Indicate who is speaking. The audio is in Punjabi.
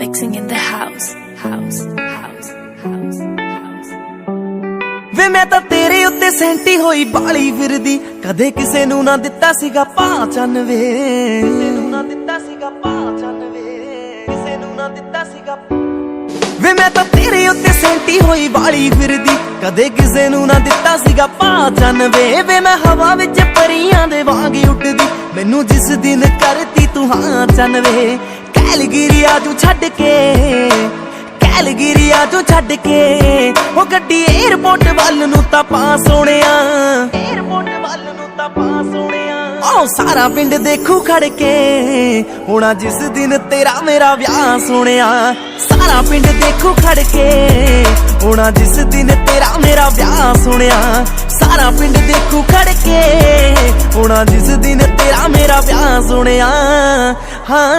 Speaker 1: mixing in the house.
Speaker 2: ਵੇ ਮੈਂ ਤਾਂ ਤੇਰੇ ਉੱਤੇ ਸੈਂਟੀ ਹੋਈ ਬਾਲੀ ਫਿਰਦੀ, ਕਦੇ ਕਿਸੇ ਨੂੰ ਨਾ ਦਿੱਤਾ ਸੀਗਾ ਪਹਿਚਾਨ ਵੇ, ਕਿਸੇ ਨੂੰ ਨਾ ਦਿੱਤਾ ਸੀਗਾ ਪਹਿਚਾਨ ਵੇ, ਕਿਸੇ ਨੂੰ ਨਾ ਦਿੱਤਾ ਸੀਗਾ। ਵੇ ਮੈਂ ਤਾਂ ਤੇਰੇ ਉੱਤੇ ਸੈਂਟੀ ਹੋਈ ਬਾਲੀ ਫਿਰਦੀ, ਕਦੇ ਕਿਸੇ ਨੂੰ ਨਾ ਦਿੱਤਾ ਸੀਗਾ ਪਹਿਚਾਨ ਵੇ। ਵੇ ਮੈਂ ਹਵਾ ਵਿੱਚ ਪਰੀਆਂ ਦੇ ਵਾਂਗ ਉੱਡਦੀ, ਮੈਨੂੰ ਜਿਸ ਦਿਨ ਕਰਤੀ ਤੂੰ ਹਾਂ ਚੰਨ ਵੇ। ਕੈਲਗਰੀ ਆਜੂ ਛੱਡ ਕੇ, ਕੈਲਗਰੀ ਆਜੂ ਛੱਡ ਕੇ, ਉਹ ਗੱਡੀ ਏਅਰਪੋਰਟ ਵੱਲ ਨੂੰ ਤਾਂ ਪਾ ਸੋਹਣਿਆ, ਏਅਰਪੋਰਟ ਵੱਲ ਨੂੰ ਤਾਂ ਪਾ ਸੋਹਣਿਆ। ਉਹ ਸਾਰਾ ਪਿੰਡ ਦੇਖੂ ਖੜ ਕੇ, ਹੋਣਾ ਜਿਸ ਦਿਨ ਤੇਰਾ ਮੇਰਾ ਵਿਆਹ ਸੋਹਣਿਆ। ਸਾਰਾ ਪਿੰਡ ਦੇਖੂ ਖੜ ਕੇ, ਹੋਣਾ ਜਿਸ ਦਿਨ ਤੇਰਾ ਮੇਰਾ ਵਿਆਹ ਸੋਹਣਿਆ। ਸਾਰਾ ਪਿੰਡ ਦੇਖੂ ਖੜ ਕੇ, ਹੋਣਾ ਜਿਸ ਦਿਨ ਤੇਰਾ ਮੇਰਾ ਵਿਆਹ ਸੋਹਣਿਆ। ਹਾਂ